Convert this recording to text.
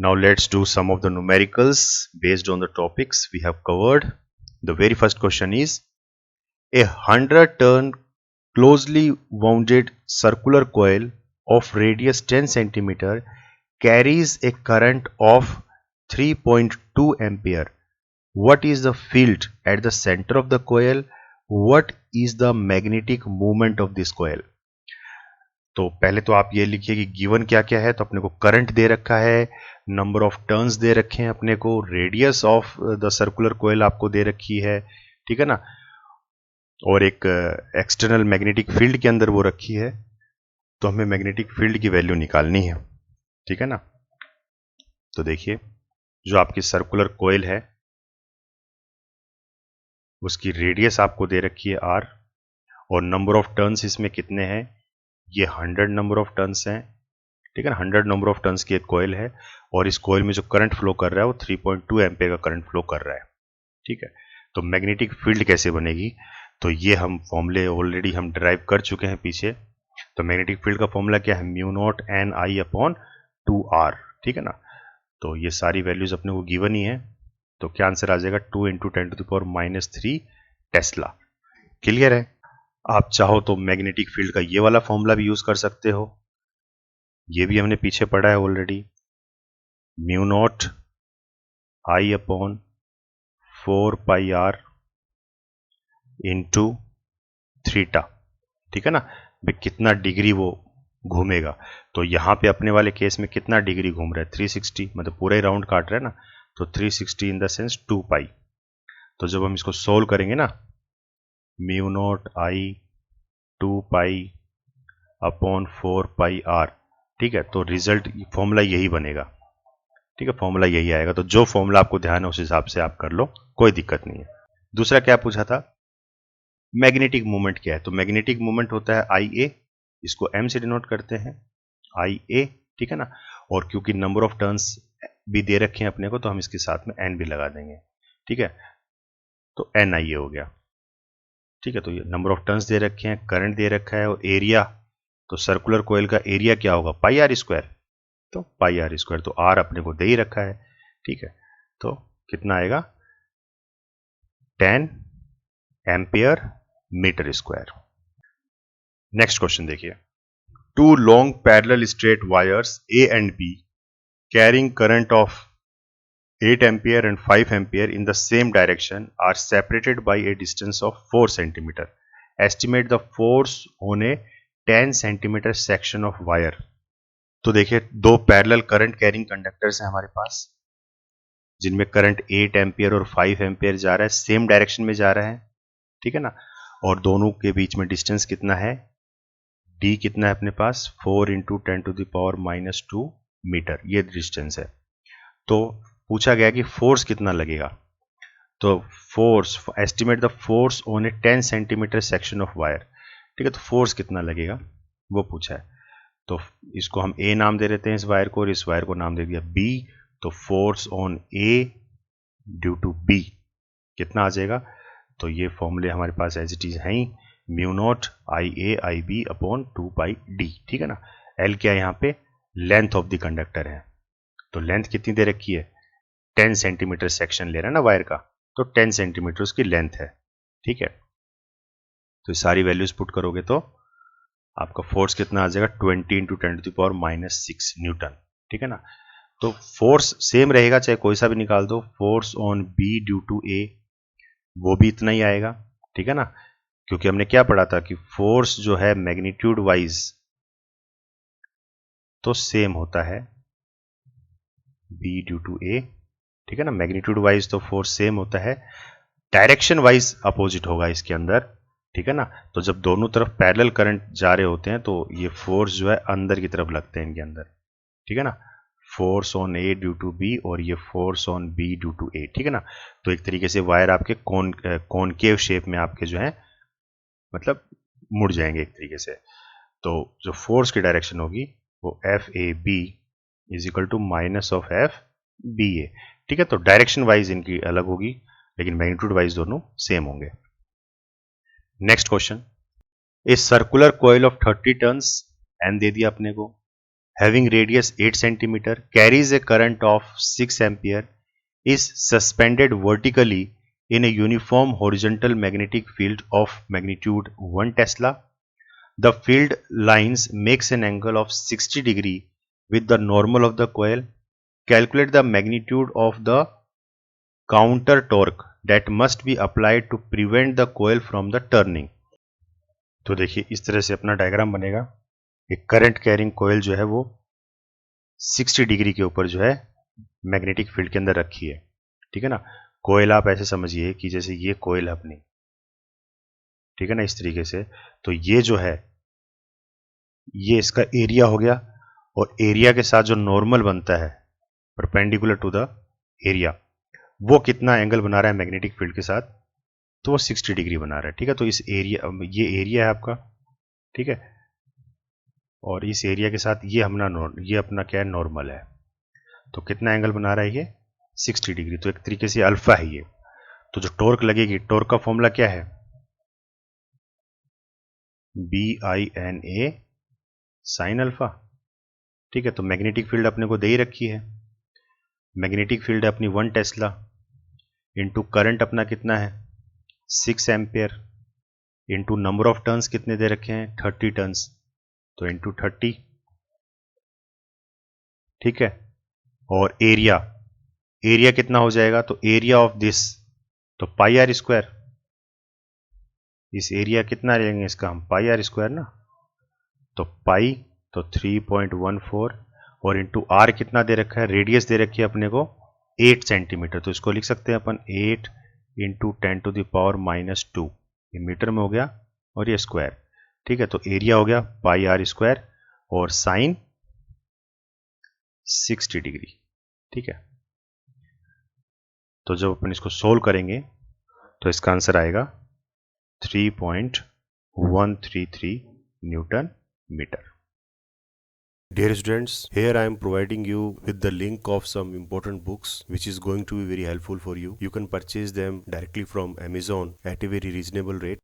Now let's do some of the numericals based on the topics we have covered. The very first question is, a 100-turn closely wounded circular coil of radius 10 cm carries a current of 3.2 ampere. What is the field at the center of the coil? What is the magnetic moment of this coil? तो पहले तो आप ये लिखिए कि given क्या क्या है। तो अपने को करंट दे रखा है, नंबर ऑफ टर्न्स दे रखे हैं अपने को, radius of the circular coil आपको दे रखी है, ठीक है ना, और एक एक्सटर्नल मैग्नेटिक फील्ड के अंदर वो रखी है। तो हमें मैग्नेटिक फील्ड की वैल्यू निकालनी है, ठीक है ना। तो देखिए, जो आपकी सर्कुलर कोयल है उसकी रेडियस आपको दे रखी है r, और नंबर ऑफ टर्न्स इसमें कितने हैं, ये 100 नंबर ऑफ टर्न्स हैं, ठीक है ना। 100 नंबर ऑफ टर्न्स की एक कोयल है और इस कोयल में जो करंट फ्लो कर रहा है वो 3.2 एम्पेयर का करंट फ्लो कर रहा है, ठीक है। तो मैग्नेटिक फील्ड कैसे बनेगी, तो ये हम फॉर्मूले ऑलरेडी हम ड्राइव कर चुके हैं पीछे। तो मैग्नेटिक फील्ड का फॉर्मूला क्या है, mu not an I upon 2r, ठीक है ना। तो ये सारी वैल्यूज अपने को गिवन ही है, तो क्या आंसर आ जाएगा 2 × 10⁻³ टेस्ला। क्लियर है। आप चाहो तो मैग्नेटिक फील्ड का ये वाला फॉर्मूला भी यूज कर सकते हो, ये भी हमने पीछे पढ़ा है already, mu not I upon 4πr into theta, ठीक है ना। भाई कितना डिग्री वो घूमेगा, तो यहाँ पे अपने वाले केस में कितना डिग्री घूम रहा है, 360, मतलब पूरा ही राउंड काट रहा है ना, तो 360 इन द सेंस 2π। तो जब हम इसको सोल्व करेंगे ना, mu not I 2π upon 4πr, ठीक है, तो रिजल्ट फॉर्मूला यही बनेगा, ठीक है, फॉर्मूला यही आएगा। तो जो फॉर्मूला आपको ध्यान है उस हिसाब से आप कर लो, कोई दिक्कत नहीं है। दूसरा क्या पूछा था, मैग्नेटिक मोमेंट क्या है, तो मैग्नेटिक मोमेंट होता है IA, इसको m से डिनोट करते हैं, IA, ठीक है ना। और क्योंकि नंबर ऑफ टर्न्स भी दे रखे हैं अपने को, तो हम इसके साथ में n भी लगा देंगे, ठीक है। तो NIA हो गया, ठीक है। तो ये नंबर ऑफ टर्न्स दे रखे हैं, करंट दे रखा है, और एरिया, तो सर्कुलर कोयल का एरिया क्या होगा, πr², तो πr², तो r अपने को दे ही रखा है, ठीक है। तो कितना आएगा, 10 ampere metre square. Next question देखिए, 2 long parallel straight wires A and B carrying current of 8 ampere and 5 ampere in the same direction are separated by a distance of 4 cm. Estimate the force on a 10 cm section of wire. तो देखिए, दो parallel current carrying conductors हैं हमारे पास, जिनमें current 8 ampere और 5 ampere जा रहा है, सेम डायरेक्शन में जा रहा है, ठीक है ना। और दोनों के बीच में डिस्टेंस कितना है, d कितना है अपने पास, 4 × 10⁻² मीटर, ये डिस्टेंस है। तो पूछा गया कि फोर्स कितना लगेगा, तो force, estimate the force on A 10 cm section of wire, ठीक है। तो फोर्स कितना लगेगा वो पूछा है, तो इसको हम A नाम दे देते हैं इस वायर को, और इस वायर को नाम दे दिया B। तो force on A due to B कितना आ जाएगा, तो ये फॉर्मूले हमारे पास एज इट इज है ही, mu naught IA IB upon 2πd, ठीक है ना। L क्या है यहाँ पे, लेंथ ऑफ द कंडक्टर है, तो लेंथ कितनी दे रखी है, 10 सेंटीमीटर सेक्शन ले रहा है ना वायर का, तो 10 सेंटीमीटर उसकी लेंथ है, ठीक है। तो सारी वैल्यूज पुट करोगे तो आपका फोर्स कितना आ जाएगा, 20 × 10⁻⁶ न्यूटन, ठीक है ना। तो फोर्स सेम रहेगा, चाहे कोई सा भी निकाल दो, force on B due to A वो भी इतना ही आएगा, ठीक है ना, क्योंकि हमने क्या पढ़ा था कि फोर्स जो है मैग्नीट्यूड वाइज तो सेम होता है B ड्यू टू A, ठीक है ना। मैग्नीट्यूड वाइज तो फोर्स सेम होता है, डायरेक्शन वाइज अपोजिट होगा इसके अंदर, ठीक है ना। तो जब दोनों तरफ पैरेलल करंट जा रहे होते हैं तो ये फोर्स जो है अंदर की तरफ लगते हैं इनके अंदर, ठीक है ना। Force on A due to B और ये force on B due to A, ठीक है ना। तो एक तरीके से वायर आपके कॉनकेव शेप में आपके जो है मतलब मुड़ जाएंगे एक तरीके से। तो जो फोर्स की डायरेक्शन होगी वो FAB is equal to -FBA, ठीक है। तो डायरेक्शन वाइज इनकी अलग होगी, लेकिन मैग्नीट्यूड वाइज दोनों सेम होंगे। Next question, a circular coil of 30 turns, N दे दिया अपने को, having radius 8 centimeter, carries a current of 6 ampere, is suspended vertically in a uniform horizontal magnetic field of magnitude 1 Tesla. The field lines makes an angle of 60 degree with the normal of the coil. Calculate the magnitude of the counter torque that must be applied to prevent the coil from the turning. तो देखिए इस तरह से अपना diagram बनेगा। एक current carrying कोयल जो है वो 60 डिग्री के ऊपर जो है मैग्नेटिक फील्ड के अंदर रखी है, ठीक है ना। कोयल आप ऐसे समझिए कि जैसे ये कोयल है अपनी, ठीक है ना, इस तरीके से। तो ये जो है ये इसका एरिया हो गया, और एरिया के साथ जो नॉर्मल बनता है परपेंडिकुलर टू द एरिया, वो कितना एंगल बना रहा है मैग्नेटिक फील्ड के साथ, तो वो 60 डिग्री बना रहा है, ठीक है। तो इस एरिया, ये एरिया है आपका, ठीक है, और इस एरिया के साथ ये ये अपना क्या है, नॉर्मल है। तो कितना एंगल बना रहा है ये, 60 डिग्री। तो एक तरीके से अल्फा है ये। तो जो टॉर्क लगेगी, टॉर्क का फॉर्मूला क्या है, BINA साइन अल्फा, ठीक है। तो मैग्नेटिक फील्ड अपने को दे ही रखी है, मैग्नेटिक फील्ड है अपनी 1 टेस्ला, इंटू करंट अपना कितना है 6 ampere, into number of turns कितने दे रखे हैं 30 टर्न्स, तो इंटू 30, ठीक है। और एरिया, एरिया कितना हो जाएगा, तो एरिया ऑफ दिस, तो पाई आर स्क्वायर, इस एरिया कितना लेंगे इसका हम, पाई आर स्क्वायर ना, तो पाई, तो 3.14, और इंटू आर कितना दे रखा है, रेडियस दे रखी है अपने को 8 सेंटीमीटर, तो इसको लिख सकते हैं अपन 8 इंटू 10⁻⁻², ये मीटर में हो गया और ये स्क्वायर, ठीक है। तो एरिया हो गया पाई आर स्क्वायर और साइन 60 डिग्री, ठीक है। तो जब अपन इसको सोल्व करेंगे तो इसका आंसर आएगा 3.133 newton metre. Dear students, here I am providing you with the link of some important books which is going to be very helpful for you. You can purchase them directly from Amazon at a very reasonable rate.